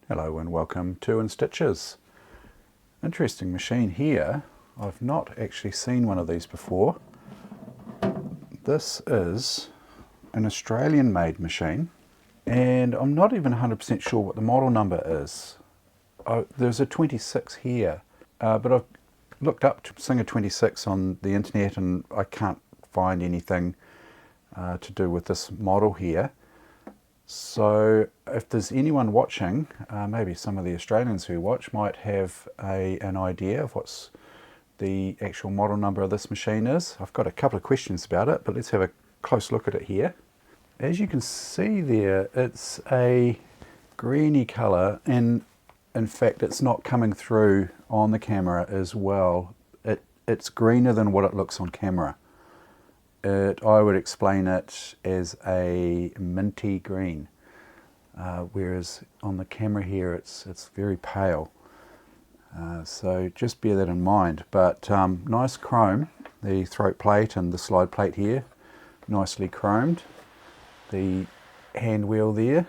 Hello and welcome to In Stitches. Interesting machine here. I've not actually seen one of these before. This is an Australian made machine and I'm not even 100% sure what the model number is. There's a 26 here, but I've looked up Singer 26 on the internet and I can't find anything to do with this model here. So if there's anyone watching, maybe some of the Australians who watch might have an idea of what's the actual model number of this machine is. I've got a couple of questions about it, but let's have a close look at it here. As you can see there, it's a greeny colour, and in fact it's not coming through on the camera as well. It's greener than what it looks on camera. I would explain it as a minty green, whereas on the camera here it's very pale. So just bear that in mind. But nice chrome, the throat plate and the slide plate here, nicely chromed. The hand wheel there,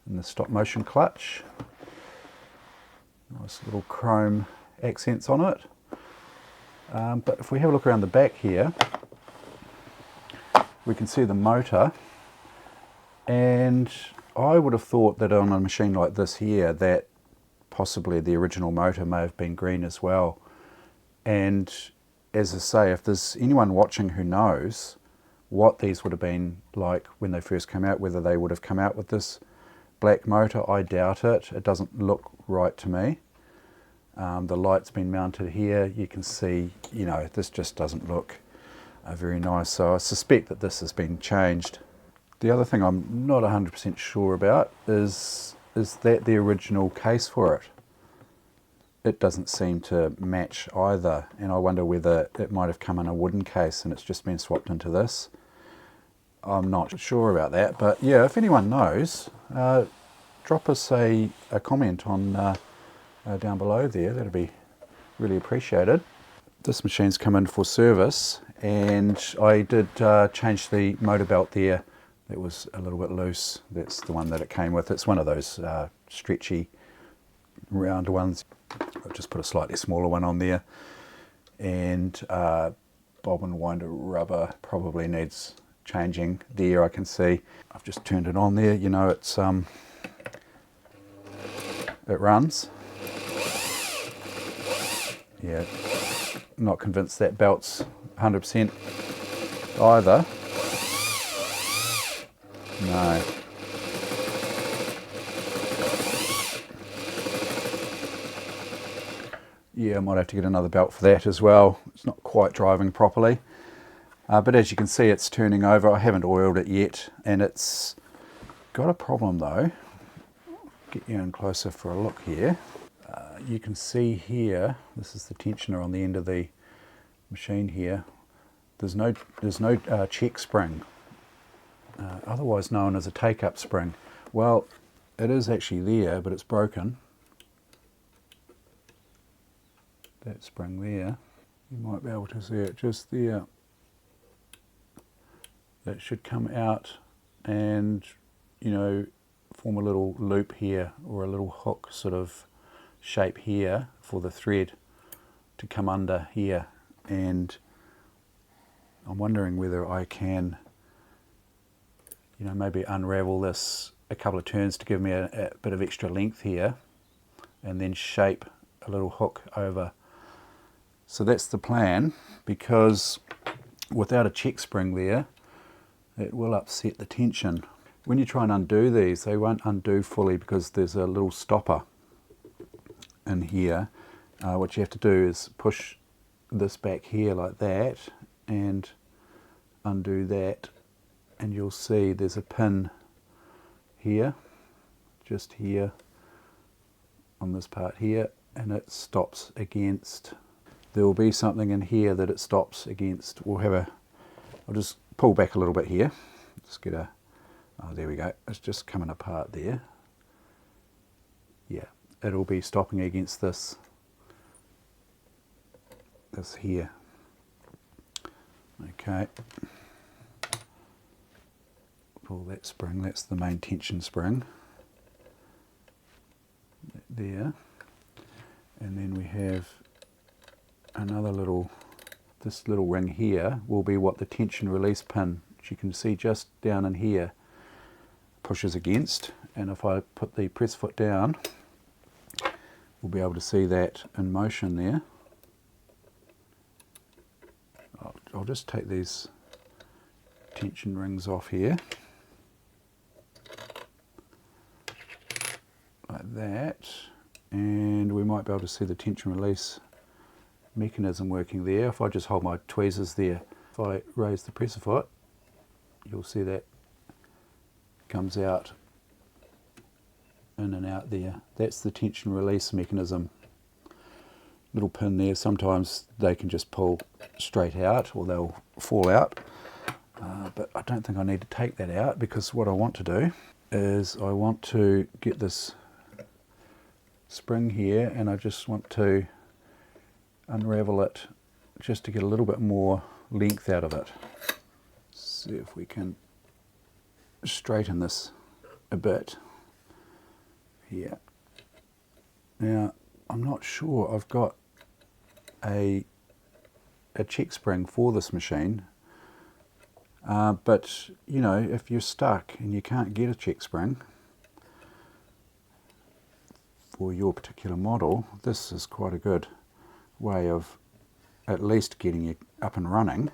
and the stop motion clutch. Nice little chrome accents on it. But if we have a look around the back here, we can see the motor, and I would have thought that on a machine like this here that possibly the original motor may have been green as well. And as I say, if there's anyone watching who knows what these would have been like when they first came out, whether they would have come out with this black motor, I doubt it. It doesn't look right to me. The light's been mounted here. You can see, you know, this just doesn't look very nice, so I suspect that this has been changed. The other thing I'm not 100% sure about is that the original case for it. It doesn't seem to match either, and I wonder whether it might have come in a wooden case and it's just been swapped into this. I'm not sure about that, but yeah, if anyone knows, drop us a comment on down below there. That'd be really appreciated. This machine's come in for service, and I did change the motor belt there. It was a little bit loose. That's the one that it came with. It's one of those stretchy round ones. I've just put a slightly smaller one on there, and bobbin winder rubber probably needs changing there. I can see I've just turned it on there. You know, it's it runs. Yeah, not convinced that belt's 100% either. No. Yeah, I might have to get another belt for that as well. It's not quite driving properly. But as you can see, it's turning over. I haven't oiled it yet, and it's got a problem though. Get you in closer for a look here. You can see here, this is the tensioner on the end of the machine here. There's no check spring, otherwise known as a take-up spring. Well, it is actually there, but it's broken. That spring there, you might be able to see it just there. That should come out and, you know, form a little loop here, or a little hook sort of shape here for the thread to come under here. And I'm wondering whether I can, you know, maybe unravel this a couple of turns to give me a bit of extra length here, and then shape a little hook over. So that's the plan, because without a check spring there, it will upset the tension. When you try and undo these, they won't undo fully because there's a little stopper in here. What you have to do is push this back here like that and undo that, and you'll see there's a pin here, just here on this part here, and it stops against. There will be something in here that it stops against. I'll just pull back a little bit here. Just get a, oh, there we go. It's just coming apart there. Yeah, it'll be stopping against this here. Okay. Pull that spring, that's the main tension spring. there, and then we have another little, this little ring here will be what the tension release pin, which you can see just down in here, pushes against. And if I put the press foot down, we'll be able to see that in motion there. I'll just take these tension rings off here, like that, and we might be able to see the tension release mechanism working there. If I just hold my tweezers there, if I raise the presser foot, you'll see that comes out in and out there. That's the tension release mechanism. Little pin there. Sometimes they can just pull straight out or they'll fall out, but I don't think I need to take that out, because what I want to do is I want to get this spring here, and I just want to unravel it just to get a little bit more length out of it. See if we can straighten this a bit here. Now I'm not sure I've got a check spring for this machine, but you know, if you're stuck and you can't get a check spring for your particular model, this is quite a good way of at least getting you up and running.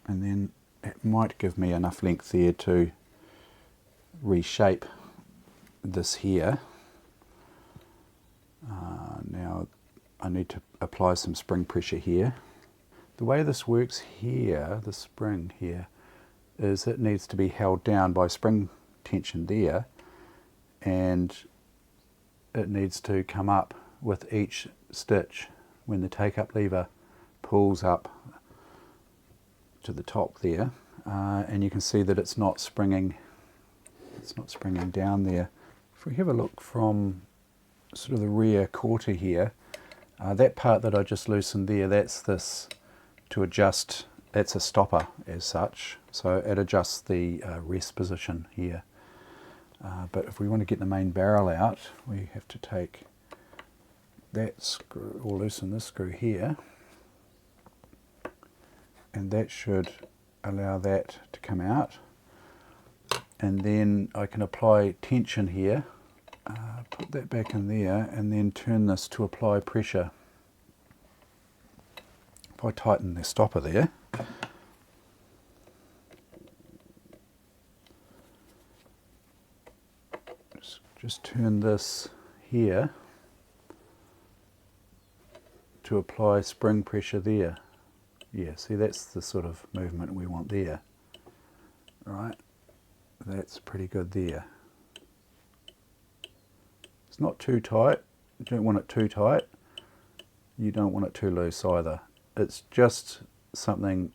And then it might give me enough length there to reshape this here. Now I need to apply some spring pressure here. The way this works here, the spring here, is it needs to be held down by spring tension there, and it needs to come up with each stitch when the take-up lever pulls up to the top there, and you can see that it's not springing down there. If we have a look from sort of the rear quarter here, that part that I just loosened there, that's this to adjust, that's a stopper as such, so it adjusts the rest position here. But if we want to get the main barrel out, we have to take that screw, or loosen this screw here, and that should allow that to come out. And then I can apply tension here, put that back in there, and then turn this to apply pressure. If I tighten the stopper there, just turn this here to apply spring pressure there. Yeah, see, that's the sort of movement we want there. Right, that's pretty good there. It's not too tight. You don't want it too tight. You don't want it too loose either. It's just something,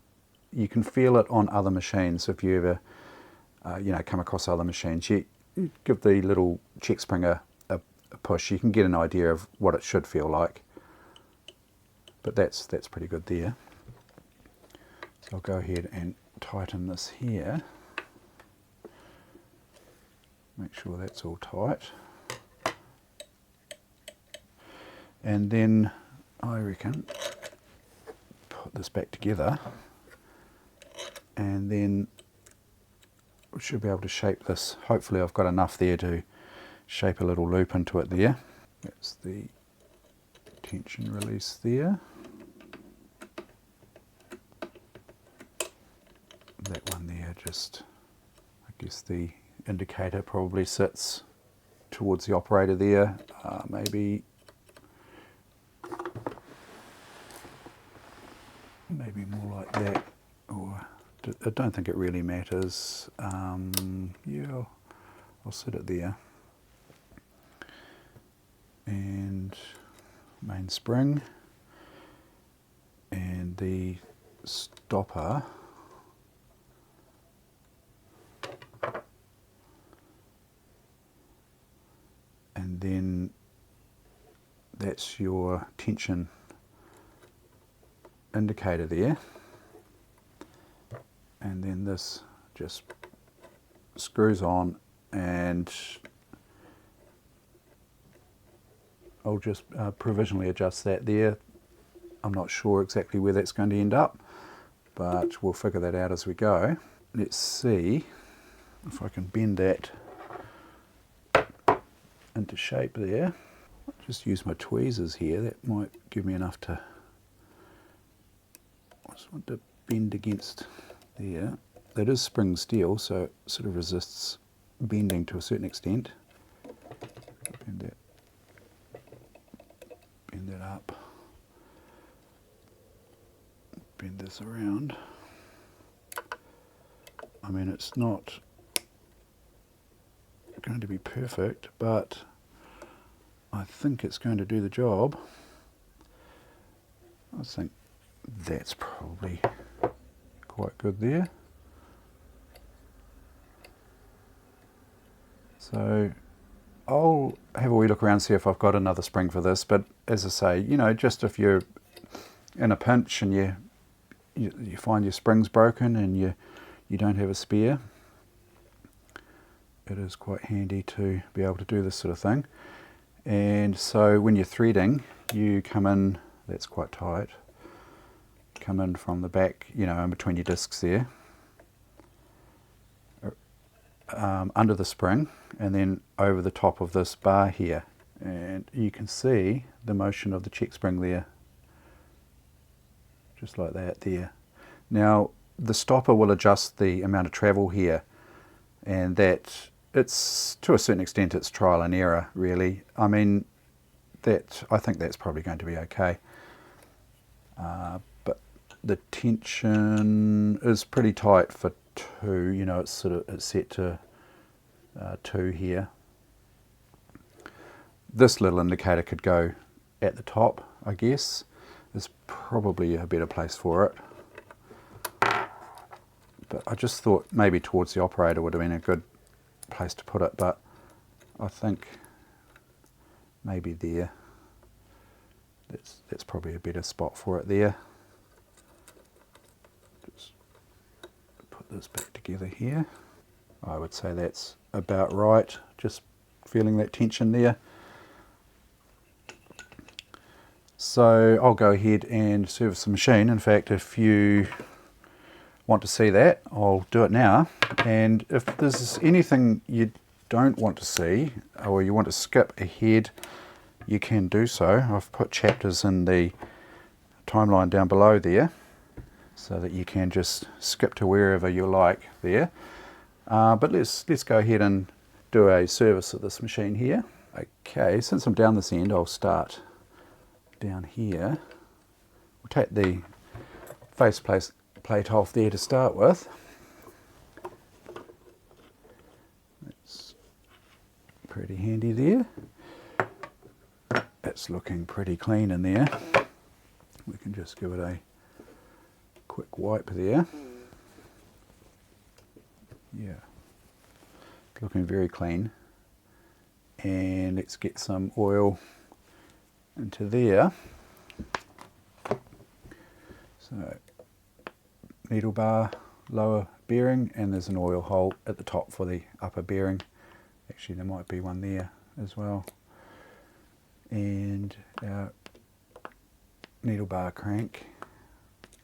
you can feel it on other machines. If you ever come across other machines, you give the little check spring a push, you can get an idea of what it should feel like. But that's pretty good there. So I'll go ahead and tighten this here. Make sure that's all tight. And then I reckon put this back together, and then we should be able to shape this. Hopefully I've got enough there to shape a little loop into it there. That's the tension release there. That one there, just, I guess the indicator probably sits towards the operator there, maybe more like that, or I don't think it really matters. Yeah, I'll set it there. And main spring and the stopper. And then that's your tension indicator there, and then this just screws on, and I'll just provisionally adjust that there. I'm not sure exactly where that's going to end up, but we'll figure that out as we go. Let's see if I can bend that into shape there. I'll just use my tweezers here. That might give me enough to, I just want to bend against there. That is spring steel, so it sort of resists bending to a certain extent. Bend that up. Bend this around. I mean, it's not going to be perfect, but I think it's going to do the job. I think that's probably quite good there. So I'll have a wee look around, see if I've got another spring for this, but as I say, you know, just if you're in a pinch and you find your spring's broken and you don't have a spare, it is quite handy to be able to do this sort of thing. And so when you're threading, you come in, that's quite tight, come in from the back, you know, in between your discs there, under the spring, and then over the top of this bar here. And you can see the motion of the check spring there, just like that there. Now the stopper will adjust the amount of travel here, and that it's, to a certain extent, it's trial and error really. I mean, I think that's probably going to be okay. But the tension is pretty tight for 2, you know, it's set to 2 here. This little indicator could go at the top, I guess. Is probably a better place for it. But I just thought maybe towards the operator would have been a good place to put it, but I think maybe there. That's probably a better spot for it there. Just put this back together here. I would say that's about right, just feeling that tension there. So I'll go ahead and service the machine. In fact, if you want to see that, I'll do it now. And if there's anything you don't want to see, or you want to skip ahead, you can do so. I've put chapters in the timeline down below there, so that you can just skip to wherever you like there. But let's go ahead and do a service of this machine here. Okay, since I'm down this end, I'll start down here. We'll take the face plate off there to start with. That's pretty handy there. It's looking pretty clean in there. We can just give it a quick wipe there. Yeah, looking very clean. And let's get some oil into there. So needle bar, lower bearing, and there's an oil hole at the top for the upper bearing. Actually, there might be one there as well. And our needle bar crank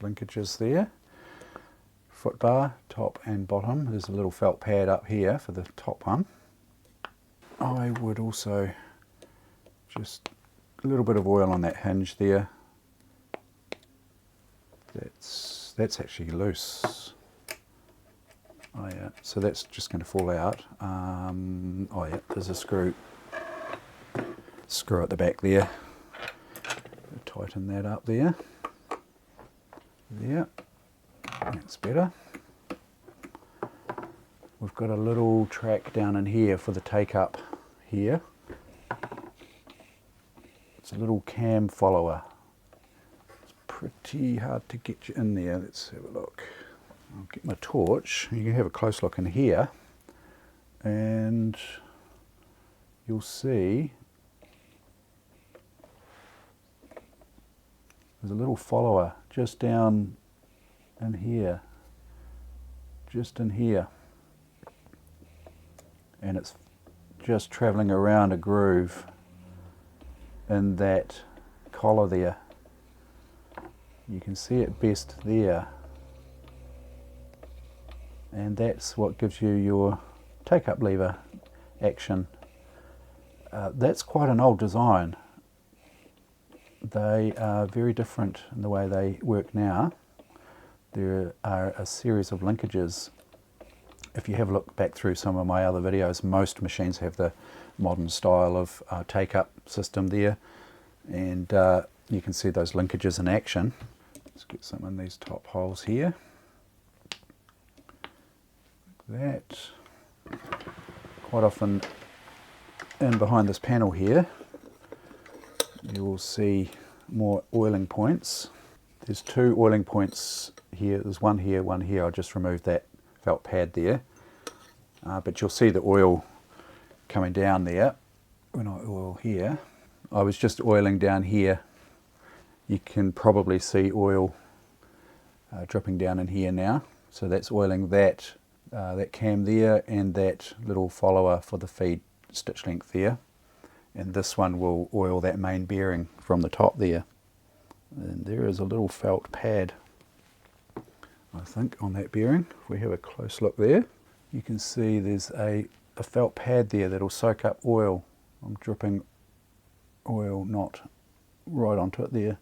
linkages there. Foot bar, top and bottom. There's a little felt pad up here for the top one. I would also just a little bit of oil on that hinge there. That's actually loose. Oh yeah, so that's just going to fall out. Oh yeah, there's a screw at the back there. Tighten that up there. There, that's better. We've got a little track down in here for the take up here. It's a little cam follower. It's pretty hard to get you in there. Let's have a look. I'll get my torch. You can have a close look in here and you'll see there's a little follower just down in here, just in here, and it's just traveling around a groove in that collar there. You can see it best there, and that's what gives you your take-up lever action. That's quite an old design. They are very different in the way they work now. There are a series of linkages. If you have a look back through some of my other videos, most machines have the modern style of take-up system there, and you can see those linkages in action. Let's get some in these top holes here. Like that. Quite often in behind this panel here, you will see more oiling points. There's two oiling points here. There's one here, one here. I just removed that felt pad there. But you'll see the oil coming down there when I oil here. I was just oiling down here. You can probably see oil dripping down in here now. So that's oiling that cam there and that little follower for the feed stitch length there. And this one will oil that main bearing from the top there. And there is a little felt pad, I think, on that bearing. If we have a close look there, you can see there's a felt pad there that'll soak up oil. I'm dripping oil not right onto it there.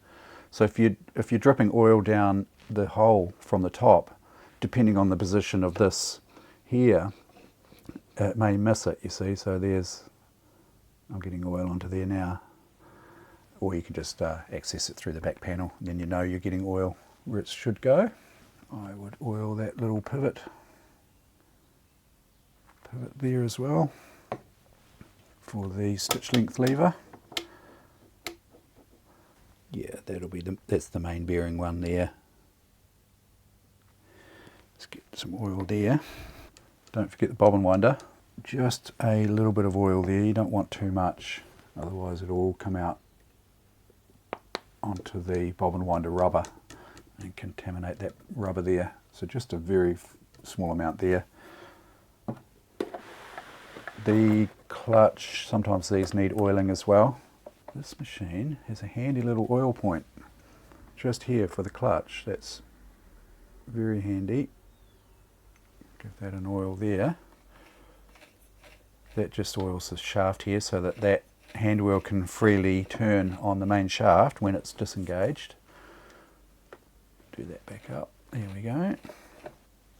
So if you're dripping oil down the hole from the top, depending on the position of this here, it may miss it, you see. So I'm getting oil onto there now. Or you can just access it through the back panel, and then you know you're getting oil where it should go. I would oil that little pivot there as well for the stitch length lever. Yeah, that's the main bearing one there. Let's get some oil there. Don't forget the bobbin winder. Just a little bit of oil there. You don't want too much, otherwise it'll all come out onto the bobbin winder rubber and contaminate that rubber there. So just a very small amount there. The clutch, sometimes these need oiling as well. This machine has a handy little oil point just here for the clutch. That's very handy. Give that an oil there. That just oils the shaft here so that hand wheel can freely turn on the main shaft when it's disengaged. Do that back up. There we go.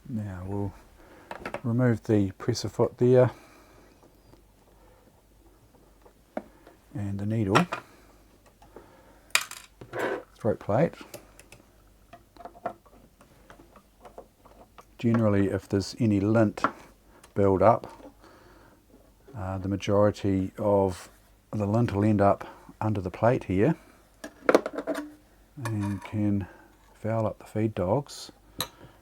Now we'll remove the presser foot there and the needle, throat plate. Generally, if there's any lint build up, the majority of the lint will end up under the plate here and can foul up the feed dogs.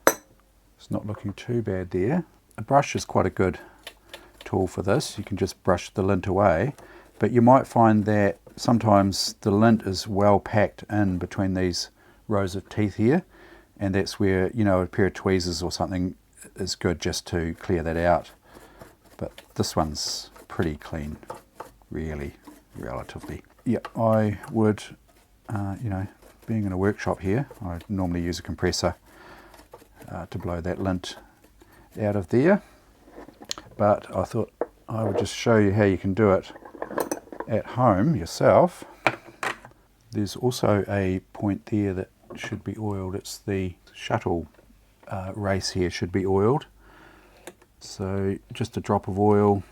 It's not looking too bad there. A brush is quite a good tool for this. You can just brush the lint away, but you might find that sometimes the lint is well packed in between these rows of teeth here, and that's where, you know, a pair of tweezers or something is good just to clear that out. But this one's pretty clean, really, relatively. Yeah, I would, you know, being in a workshop here, I normally use a compressor to blow that lint out of there. But I thought I would just show you how you can do it at home yourself. There's also a point there that should be oiled. It's the shuttle race here should be oiled. So just a drop of oil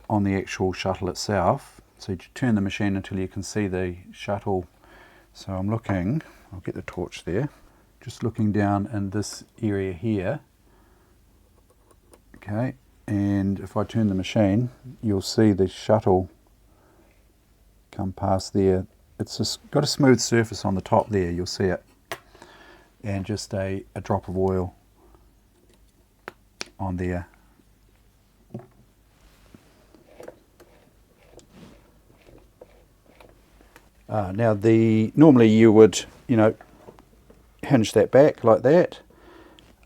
on the actual shuttle itself. So you turn the machine until you can see the shuttle. So I'm looking, I'll get the torch there, just looking down in this area here. Okay, and if I turn the machine, you'll see the shuttle come past there. It's just got a smooth surface on the top there, you'll see it. And just a drop of oil on there. Now normally you would, you know, hinge that back like that,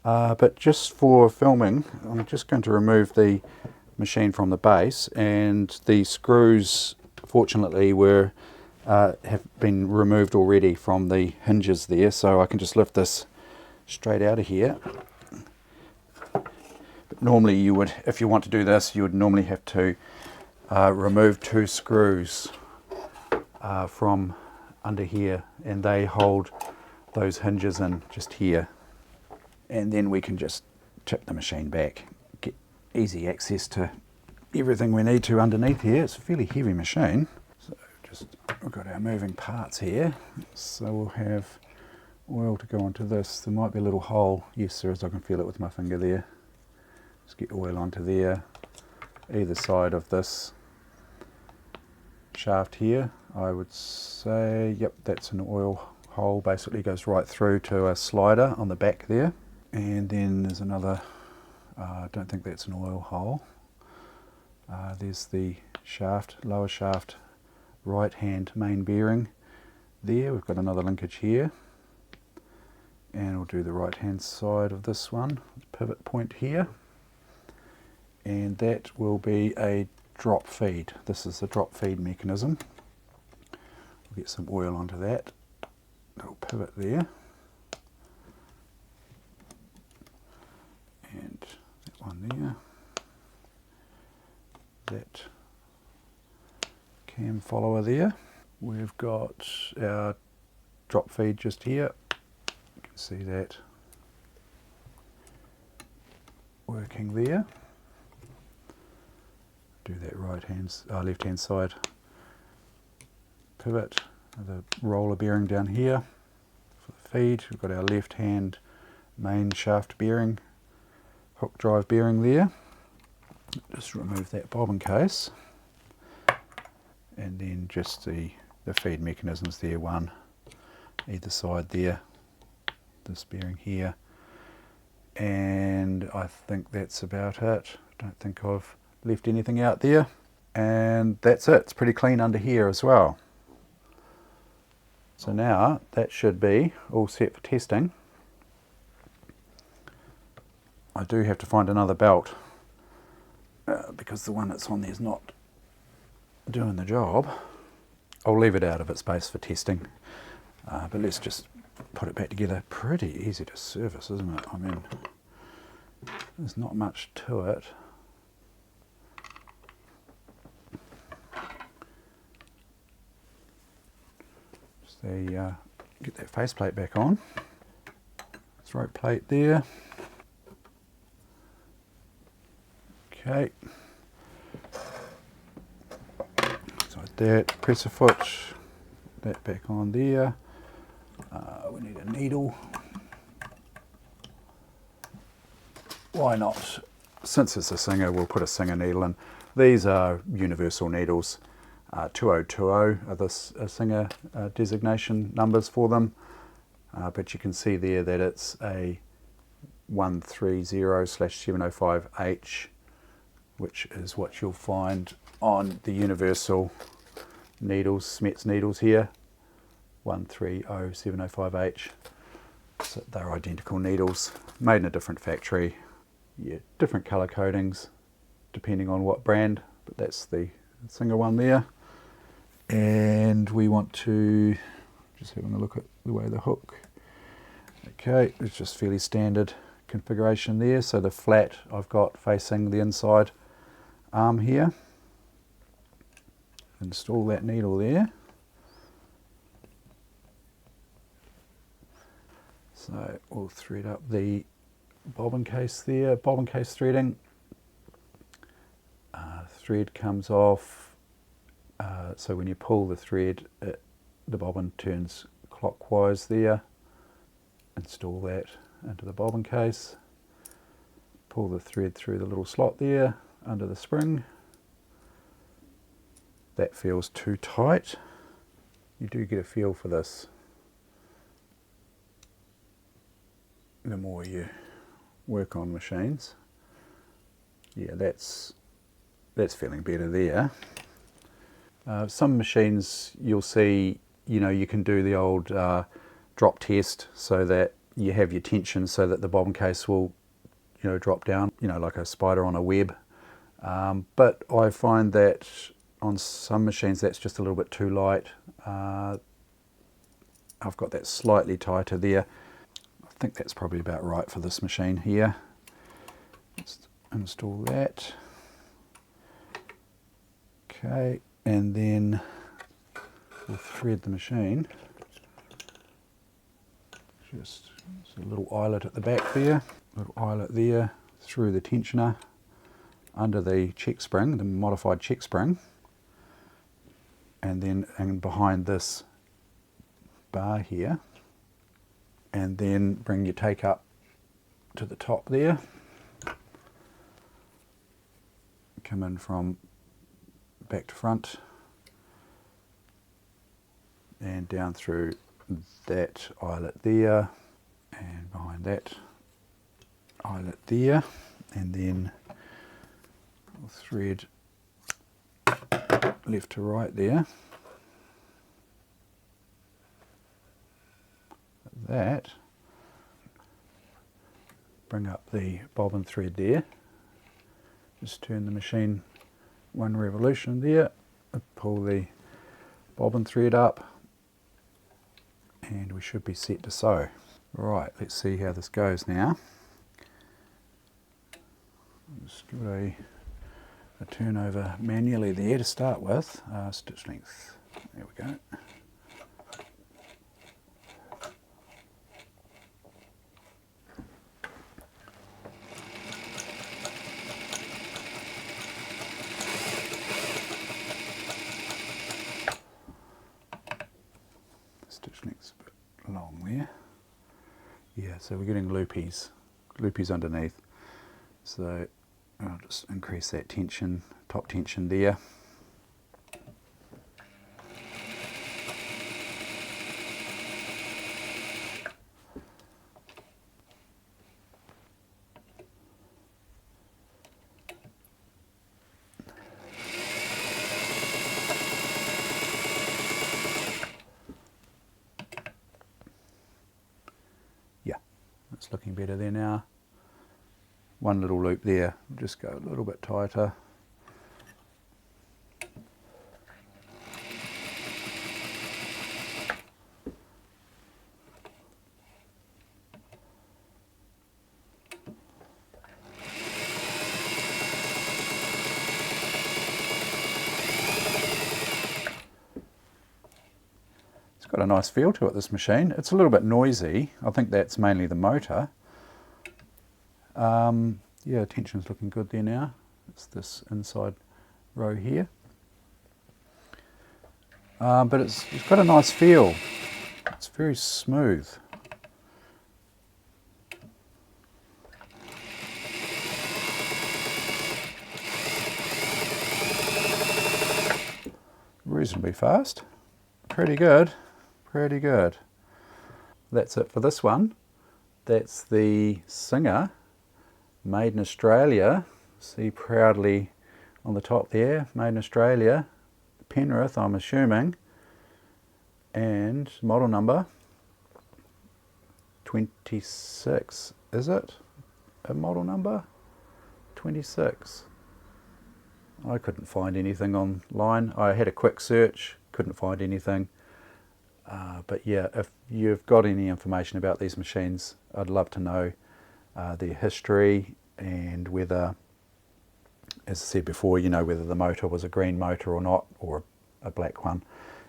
but just for filming, I'm just going to remove the machine from the base, and the screws unfortunately have been removed already from the hinges there, so I can just lift this straight out of here. But normally you would, if you want to do this, you would normally have to remove 2 screws from under here, and they hold those hinges in just here. And then we can just tip the machine back, get easy access to everything we need to underneath here. It's a fairly heavy machine. So we've got our moving parts here. So we'll have oil to go onto this. There might be a little hole. Yes, there is. I can feel it with my finger there. Just get oil onto there. Either side of this shaft here, I would say, yep, that's an oil hole. Basically goes right through to a slider on the back there. And then there's another, I don't think that's an oil hole. There's the shaft, lower shaft, right hand main bearing there. We've got another linkage here. And we'll do the right hand side of this one, pivot point here. And that will be a drop feed. This is the drop feed mechanism. We'll get some oil onto that. Little pivot there. And that one there. That cam follower there. We've got our drop feed just here. You can see that working there. Do that left hand side pivot, the roller bearing down here for the feed. We've got our left hand main shaft bearing, hook drive bearing there. Just remove that bobbin case, and then just the feed mechanisms there, one either side there, this bearing here, and I think that's about it. I don't think I've left anything out there, and that's it. It's pretty clean under here as well. So now that should be all set for testing. I do have to find another belt because the one that's on there is not doing the job. I'll leave it out of its base for testing, but let's just put it back together. Pretty easy to service, isn't it? I mean, there's not much to it. Just get that faceplate back on. Throat plate there. Okay. So that, presser foot, that back on there. We need a needle. Why not? Since it's a Singer, we'll put a Singer needle in. These are universal needles. 2020 are the Singer designation numbers for them. But you can see there that it's a 130/705H, which is what you'll find on the universal needles, Smets needles here, 130/705H. So they're identical needles, made in a different factory. Yeah, different colour codings depending on what brand, but that's the Singer one there. And we want to just having a look at the way the hook. Okay, it's just fairly standard configuration there. So the flat I've got facing the inside arm here. Install that needle there. So we'll thread up the bobbin case there, bobbin case threading. Thread comes off, so when you pull the thread, the bobbin turns clockwise there. Install that into the bobbin case. Pull the thread through the little slot there under the spring. That feels too tight. You do get a feel for this the more you work on machines. Yeah, that's feeling better there. Some machines you'll see, you know, you can do the old drop test so that you have your tension so that the bobbin case will, drop down, like a spider on a web. But I find that on some machines that's just a little bit too light. I've got that slightly tighter there. I think that's probably about right for this machine here. Let's install that. Okay, and then we'll thread the machine. Just a little eyelet at the back there, little eyelet there, through the tensioner, under the check spring, the modified check spring, and then behind this bar here, and then bring your take up to the top there. Come in from back to front and down through that eyelet there and behind that eyelet there, and then we'll thread left to right there. That, bring up the bobbin thread there, just turn the machine one revolution there, pull the bobbin thread up, and we should be set to sew. Right, let's see how this goes now. Just give it a turn over manually there to start with. Stitch length, there we go. Stitch length's a bit long there. Yeah, so we're getting loopies underneath. So I'll just increase that tension, top tension there. Yeah, it's looking better there now. One little loop there, just go a little bit tighter. It's got a nice feel to it, this machine. It's a little bit noisy. I think that's mainly the motor. Yeah, tension's looking good there now. It's this inside row here. But it's got a nice feel. It's very smooth. Reasonably fast. Pretty good. Pretty good. That's it for this one. That's the Singer, made in Australia. See proudly on the top there, made in Australia. Penrith, I'm assuming. And model number 26. Is it a model number? 26. I couldn't find anything online. I had a quick search, couldn't find anything. But yeah, if you've got any information about these machines, I'd love to know their history and whether, as I said before, you know, whether the motor was a green motor or not, or a black one,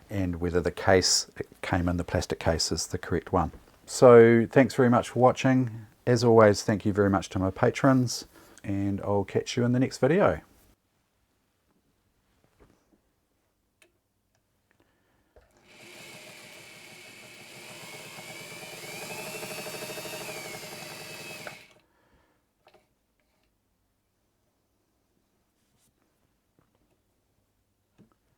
and whether the case it came in the plastic case is the correct one. So thanks very much for watching. As always, thank you very much to my patrons, and I'll catch you in the next video.